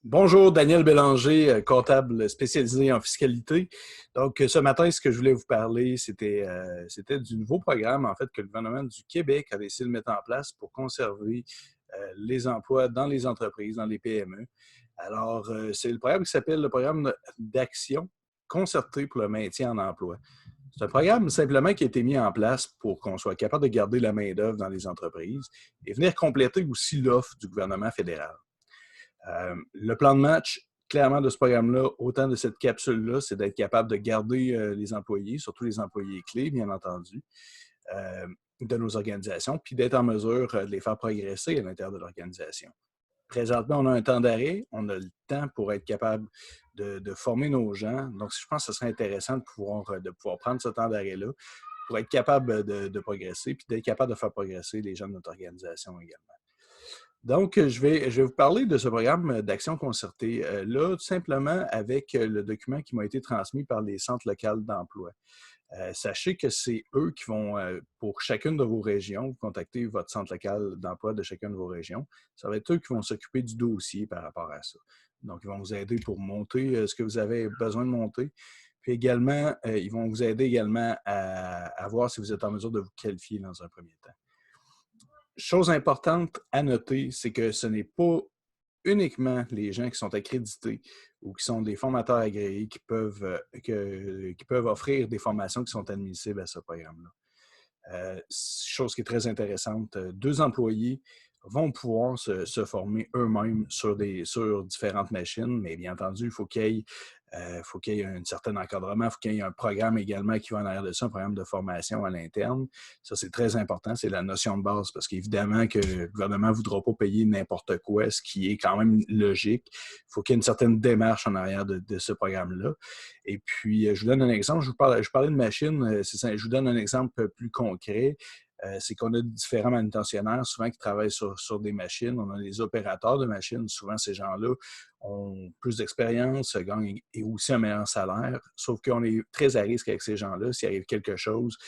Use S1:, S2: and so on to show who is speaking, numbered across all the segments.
S1: Bonjour, Daniel Bélanger, comptable spécialisé en fiscalité. Donc, ce matin, ce que je voulais vous parler, c'était du nouveau programme, en fait, que le gouvernement du Québec a décidé de mettre en place pour conserver les emplois dans les entreprises, dans les PME. Alors, c'est le programme qui s'appelle le programme d'action concerté pour le maintien en emploi. C'est un programme simplement qui a été mis en place pour qu'on soit capable de garder la main-d'œuvre dans les entreprises et venir compléter aussi l'offre du gouvernement fédéral. Le plan de match, clairement, de ce programme-là, autant de cette capsule-là, c'est d'être capable de garder les employés, surtout les employés clés, bien entendu, euh, de nos organisations, puis d'être en mesure de les faire progresser à l'intérieur de l'organisation. Présentement, on a un temps d'arrêt, on a le temps pour être capable de former nos gens. Donc, je pense que ce serait intéressant de pouvoir prendre ce temps d'arrêt-là pour être capable de progresser, puis d'être capable de faire progresser les gens de notre organisation également. Donc, je vais vous parler de ce programme d'action concertée. Là, tout simplement avec le document qui m'a été transmis par les centres locaux d'emploi. Sachez que c'est eux qui vont, pour chacune de vos régions, vous contactez votre centre local d'emploi de chacune de vos régions. Ça va être eux qui vont s'occuper du dossier par rapport à ça. Donc, ils vont vous aider pour monter ce que vous avez besoin de monter. Puis également, ils vont vous aider également à voir si vous êtes en mesure de vous qualifier dans un premier temps. Chose importante à noter, c'est que ce n'est pas uniquement les gens qui sont accrédités ou qui sont des formateurs agréés qui peuvent offrir des formations qui sont admissibles à ce programme-là. Chose qui est très intéressante, deux employés vont pouvoir se former eux-mêmes sur différentes machines, mais bien entendu, il faut qu'il y ait un certain encadrement, il faut qu'il y ait un programme également qui va en arrière de ça, un programme de formation à l'interne. Ça, c'est très important, c'est la notion de base, parce qu'évidemment que le gouvernement ne voudra pas payer n'importe quoi, ce qui est quand même logique. Il faut qu'il y ait une certaine démarche en arrière de ce programme-là. Et puis, je vous donne un exemple. Je parlais de machines. Je vous donne un exemple plus concret. C'est qu'on a différents manutentionnaires, souvent qui travaillent sur des machines. On a des opérateurs de machines. Souvent, ces gens-là ont plus d'expérience, gagnent et aussi un meilleur salaire. Sauf qu'on est très à risque avec ces gens-là. S'il arrive quelque chose,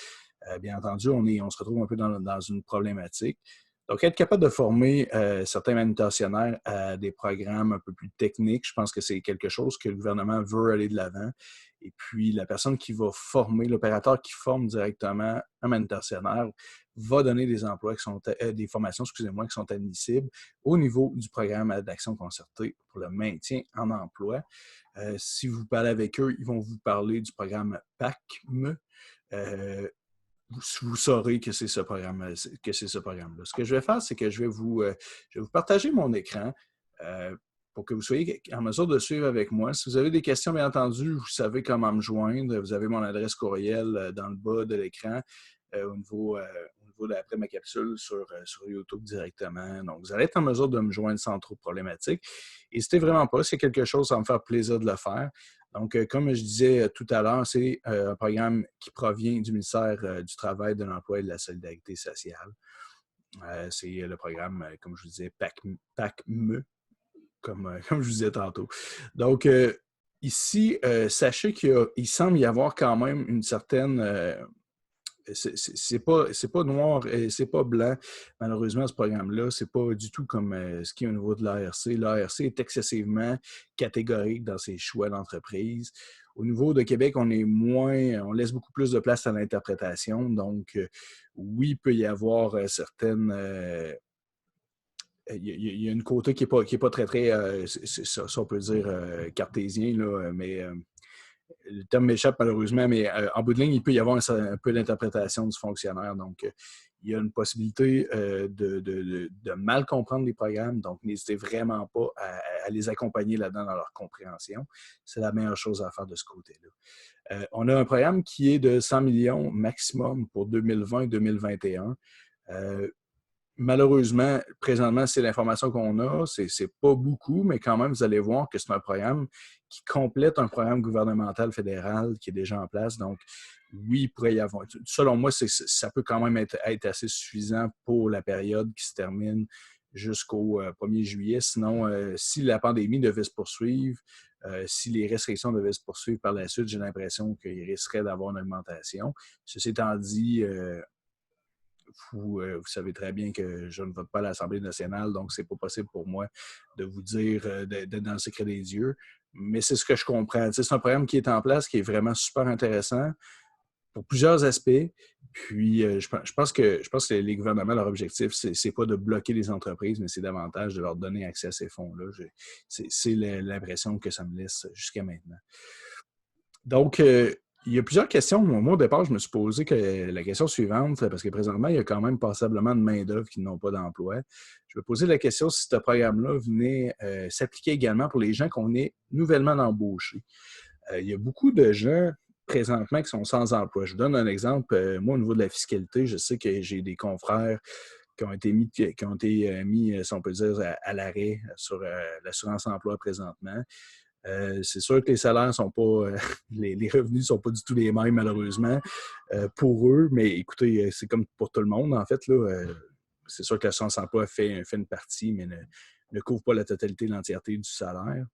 S1: bien entendu, on se retrouve un peu dans une problématique. Donc, être capable de former certains manutentionnaires à des programmes un peu plus techniques, je pense que c'est quelque chose que le gouvernement veut aller de l'avant. Et puis, la personne qui va former, l'opérateur qui forme directement un manutentionnaire, va donner des emplois des formations, excusez-moi, qui sont admissibles au niveau du programme d'action concertée pour le maintien en emploi. Si vous parlez avec eux, ils vont vous parler du programme PACME. Vous saurez que c'est ce programme, que c'est ce programme-là. Ce que je vais faire, c'est que je vais vous partager mon écran pour que vous soyez en mesure de suivre avec moi. Si vous avez des questions, bien entendu, vous savez comment me joindre. Vous avez mon adresse courriel dans le bas de l'écran au niveau d'après ma capsule sur YouTube directement. Donc, vous allez être en mesure de me joindre sans trop de problématiques. N'hésitez vraiment pas, c'est quelque chose, ça va me faire plaisir de le faire. Donc, comme je disais tout à l'heure, c'est un programme qui provient du ministère du Travail, de l'Emploi et de la Solidarité sociale. C'est le programme, comme je vous disais, PACME, comme je vous disais tantôt. Donc, ici, sachez qu'il semble y avoir quand même une certaine c'est pas noir et c'est pas blanc. Malheureusement, ce programme-là, c'est pas du tout comme ce qui est au niveau de l'ARC. L'ARC est excessivement catégorique dans ses choix d'entreprise. Au niveau de Québec, on laisse beaucoup plus de place à l'interprétation. Donc, oui, il peut y avoir certaines. Il y a une côté qui est pas très, très, ça, on peut dire, cartésien, là, mais le terme m'échappe malheureusement, mais en bout de ligne, il peut y avoir un peu d'interprétation du fonctionnaire. Donc, il y a une possibilité de mal comprendre les programmes. Donc, n'hésitez vraiment pas à les accompagner là-dedans dans leur compréhension. C'est la meilleure chose à faire de ce côté-là. On a un programme qui est de 100 millions maximum pour 2020-2021. Malheureusement, présentement, c'est l'information qu'on a. C'est pas beaucoup, mais quand même, vous allez voir que c'est un programme qui complète un programme gouvernemental fédéral qui est déjà en place. Donc, oui, il pourrait y avoir. Selon moi, ça peut quand même être assez suffisant pour la période qui se termine jusqu'au 1er juillet. Sinon, si la pandémie devait se poursuivre, si les restrictions devaient se poursuivre par la suite, j'ai l'impression qu'il risquerait d'avoir une augmentation. Ceci étant dit, vous savez très bien que je ne vote pas à l'Assemblée nationale, donc c'est pas possible pour moi de vous dire d'être dans le secret des dieux. Mais c'est ce que je comprends. C'est un programme qui est en place, qui est vraiment super intéressant pour plusieurs aspects. Puis, je pense que les gouvernements, leur objectif, c'est pas de bloquer les entreprises, mais c'est davantage de leur donner accès à ces fonds-là. C'est l'impression que ça me laisse jusqu'à maintenant. Donc, il y a plusieurs questions. Moi, au départ, je me suis posé la question suivante, parce que présentement, il y a quand même passablement de main-d'œuvre qui n'ont pas d'emploi. Je me posais la question si ce programme-là venait s'appliquer également pour les gens qu'on est nouvellement embauchés. Il y a beaucoup de gens présentement qui sont sans emploi. Je vous donne un exemple. Moi, au niveau de la fiscalité, je sais que j'ai des confrères qui ont été mis, si on peut dire, à l'arrêt sur l'assurance emploi présentement. C'est sûr que les salaires sont pas, les revenus ne sont pas du tout les mêmes, malheureusement, pour eux. Mais écoutez, c'est comme pour tout le monde, en fait. Là, c'est sûr que l'assurance emploi fait une partie, mais ne couvre pas la totalité, l'entièreté du salaire.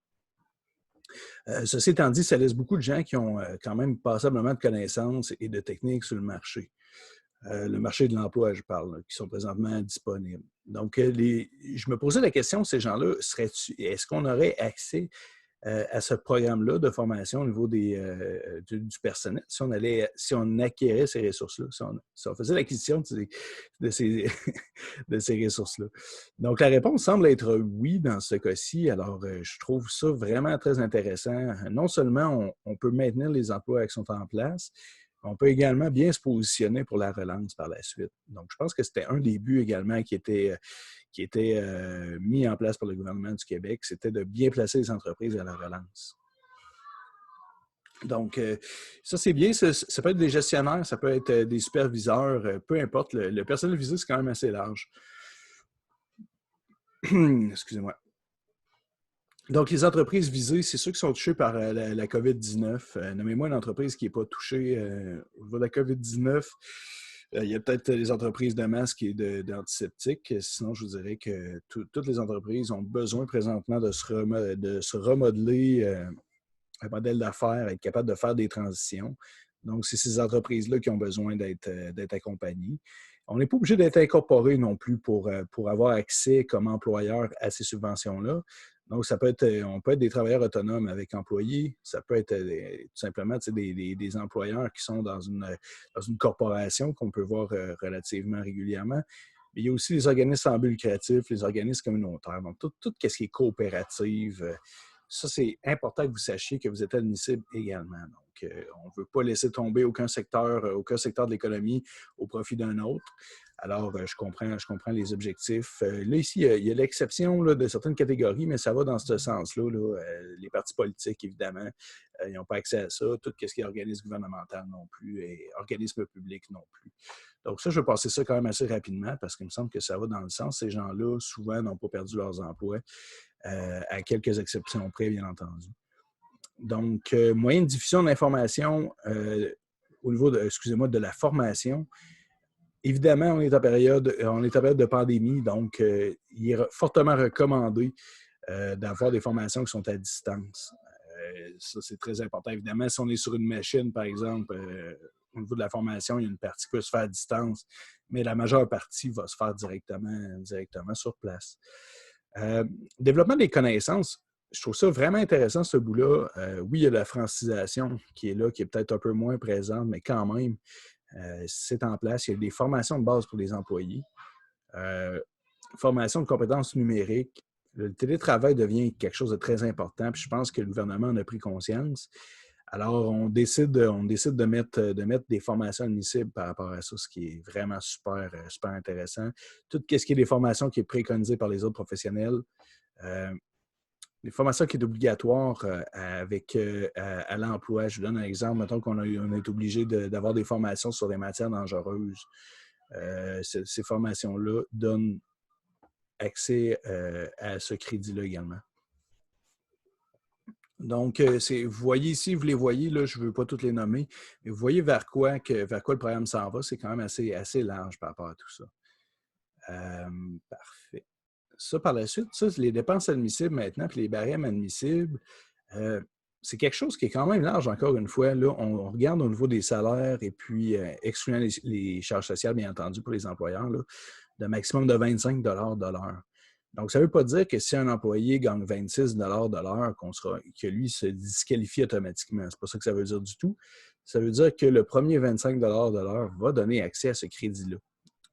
S1: Ceci étant dit, ça laisse beaucoup de gens qui ont quand même passablement de connaissances et de techniques sur le marché. Le marché de l'emploi, je parle, là, qui sont présentement disponibles. Donc, je me posais la question, ces gens-là, est-ce qu'on aurait accès à ce programme-là de formation au niveau du personnel, si on acquérait ces ressources-là, si on faisait l'acquisition de ces, de ces ressources-là. Donc, la réponse semble être oui dans ce cas-ci. Alors, je trouve ça vraiment très intéressant. Non seulement on peut maintenir les emplois qui sont en place, on peut également bien se positionner pour la relance par la suite. Donc, je pense que c'était un des buts également qui était mis en place par le gouvernement du Québec, c'était de bien placer les entreprises à la relance. Donc, ça, c'est bien. Ça peut être des gestionnaires, ça peut être des superviseurs, peu importe. Le personnel visé, c'est quand même assez large. Excusez-moi. Donc, les entreprises visées, c'est ceux qui sont touchés par la COVID-19. Nommez-moi une entreprise qui n'est pas touchée au niveau de la COVID-19. Il y a peut-être les entreprises de masques et d'antiseptiques. Sinon, je vous dirais que toutes les entreprises ont besoin présentement de se remodeler un modèle d'affaires, être capable de faire des transitions. Donc, c'est ces entreprises-là qui ont besoin d'être accompagnées. On n'est pas obligé d'être incorporé non plus pour avoir accès comme employeur à ces subventions-là. Donc, on peut être des travailleurs autonomes avec employés. Ça peut être tout simplement des employeurs qui sont dans une corporation qu'on peut voir relativement régulièrement. Mais il y a aussi les organismes sans but lucratif, les organismes communautaires. Donc, tout ce qui est coopérative, ça, c'est important que vous sachiez que vous êtes admissible également. Donc, on ne veut pas laisser tomber aucun secteur de l'économie au profit d'un autre. Alors, je comprends les objectifs. Là, ici, il y a l'exception de certaines catégories, mais ça va dans ce sens-là. Les partis politiques, évidemment, ils n'ont pas accès à ça. Tout ce qui est organisme gouvernemental non plus et organisme public non plus. Donc, ça, je vais passer ça quand même assez rapidement parce qu'il me semble que ça va dans le sens. Ces gens-là, souvent, n'ont pas perdu leurs emplois. À quelques exceptions près, bien entendu. Donc, moyen de diffusion d'informations au niveau de la formation. Évidemment, on est en période de pandémie, donc il est fortement recommandé d'avoir des formations qui sont à distance. Ça, c'est très important. Évidemment, si on est sur une machine, par exemple, au niveau de la formation, il y a une partie qui peut se faire à distance, mais la majeure partie va se faire directement sur place. Développement des connaissances, je trouve ça vraiment intéressant, ce bout-là. Oui, il y a la francisation qui est là, qui est peut-être un peu moins présente, mais quand même, c'est en place. Il y a des formations de base pour les employés. Formation de compétences numériques. Le télétravail devient quelque chose de très important, puis je pense que le gouvernement en a pris conscience. Alors, on décide de mettre des formations admissibles par rapport à ça, ce qui est vraiment super, super intéressant. Tout ce qui est des formations qui est préconisé par les autres professionnels. Les formations qui est obligatoire à l'emploi. Je vous donne un exemple. Mettons qu'on est obligé d'avoir des formations sur des matières dangereuses. Ces formations-là donnent accès à ce crédit-là également. Donc, vous voyez ici, vous les voyez, là, je ne veux pas toutes les nommer, mais vous voyez vers quoi le programme s'en va. C'est quand même assez large par rapport à tout ça. Parfait. Ça, par la suite, ça, les dépenses admissibles maintenant, puis les barèmes admissibles. c'est quelque chose qui est quand même large, encore une fois. Là, on regarde au niveau des salaires et puis, excluant les charges sociales, bien entendu, pour les employeurs, là, de maximum de 25 de l'heure. Donc, ça ne veut pas dire que si un employé gagne 26 de l'heure, que lui se disqualifie automatiquement. Ce n'est pas ça que ça veut dire du tout. Ça veut dire que le premier 25 de l'heure va donner accès à ce crédit-là,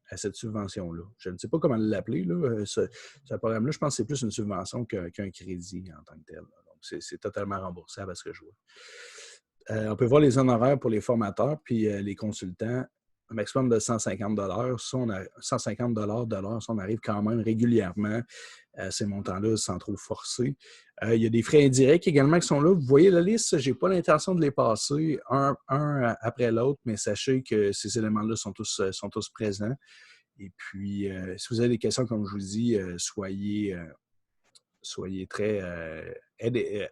S1: à cette subvention-là. Je ne sais pas comment l'appeler, là, ce programme-là. Je pense que c'est plus une subvention qu'un crédit en tant que tel. Donc, c'est totalement remboursable à ce que je vois. On peut voir les honoraires pour les formateurs puis les consultants, un maximum de 150 150 de l'heure, si on arrive quand même régulièrement à ces montants-là sans trop forcer. Il y a des frais indirects également qui sont là. Vous voyez la liste, je n'ai pas l'intention de les passer un après l'autre, mais sachez que ces éléments-là sont tous présents. Et puis, si vous avez des questions, comme je vous dis, soyez très...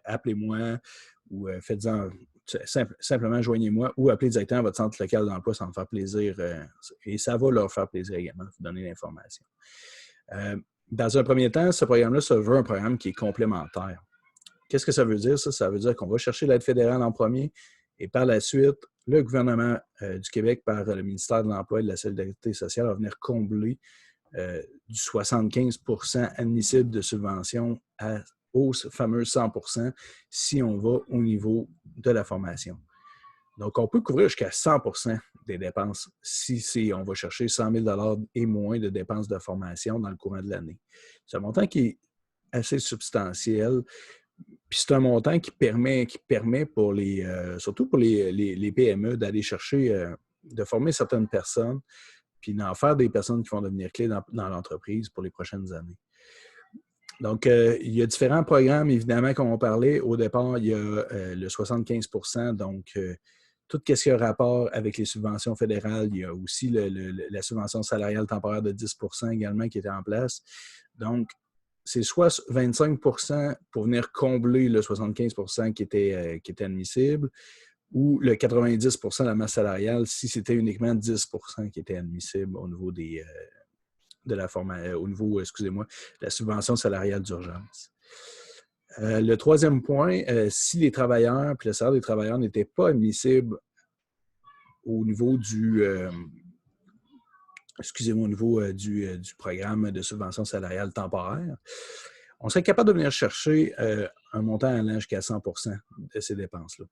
S1: appelez-moi ou faites-en... Simplement, joignez-moi ou appelez directement à votre centre local d'emploi, ça va me faire plaisir. Et ça va leur faire plaisir également de vous donner l'information. Dans un premier temps, ce programme-là se veut un programme qui est complémentaire. Qu'est-ce que ça veut dire, ça? Ça veut dire qu'on va chercher l'aide fédérale en premier et par la suite, le gouvernement du Québec, par le ministère de l'Emploi et de la Solidarité sociale, va venir combler du 75 % admissible de subvention aux fameux 100 % si on va au niveau de la formation. Donc, on peut couvrir jusqu'à 100 % des dépenses si on va chercher 100 000 et moins de dépenses de formation dans le courant de l'année. C'est un montant qui est assez substantiel. Puis c'est un montant qui permet pour surtout pour les PME d'aller chercher, de former certaines personnes, puis d'en faire des personnes qui vont devenir clés dans l'entreprise pour les prochaines années. Donc, il y a différents programmes, évidemment, comme on parlait. Au départ, il y a le 75 %, donc tout ce qui a rapport avec les subventions fédérales. Il y a aussi la subvention salariale temporaire de 10 % également qui était en place. Donc, c'est soit 25 % pour venir combler le 75 % qui était admissible, ou le 90 % de la masse salariale si c'était uniquement 10 % qui était admissible au niveau de la subvention salariale d'urgence. Le troisième point, si les travailleurs puis le salaire des travailleurs n'étaient pas admissibles au niveau du programme de subvention salariale temporaire, on serait capable de venir chercher un montant allant jusqu'à 100 % de ces dépenses-là.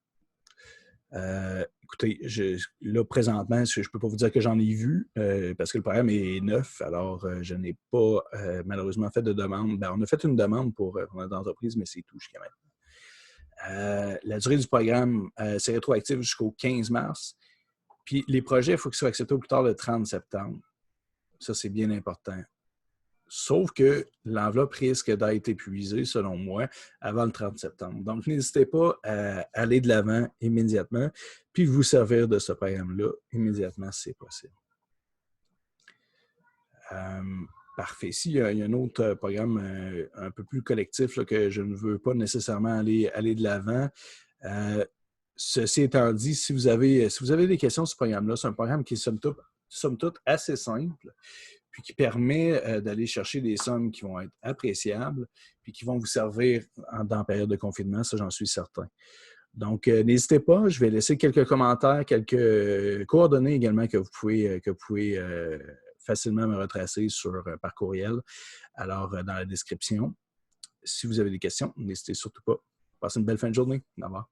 S1: Écoutez, là, présentement, je ne peux pas vous dire que j'en ai vu parce que le programme est neuf. Alors, je n'ai pas malheureusement fait de demande. On a fait une demande pour notre entreprise, mais c'est tout jusqu'à maintenant. La durée du programme, c'est rétroactif jusqu'au 15 mars. Puis les projets, il faut qu'ils soient acceptés au plus tard le 30 septembre. Ça, c'est bien important. Sauf que l'enveloppe risque d'être épuisée, selon moi, avant le 30 septembre. Donc, n'hésitez pas à aller de l'avant immédiatement, puis vous servir de ce programme-là immédiatement si c'est possible. Parfait. Ici, il y a un autre programme un peu plus collectif là, que je ne veux pas nécessairement aller de l'avant. Ceci étant dit, si vous avez des questions sur ce programme-là, c'est un programme qui est somme toute assez simple, puis qui permet d'aller chercher des sommes qui vont être appréciables, puis qui vont vous servir dans la période de confinement, ça j'en suis certain. Donc, n'hésitez pas, je vais laisser quelques commentaires, quelques coordonnées également que vous pouvez facilement me retracer par courriel, alors dans la description. Si vous avez des questions, n'hésitez surtout pas. Passez une belle fin de journée. Au revoir.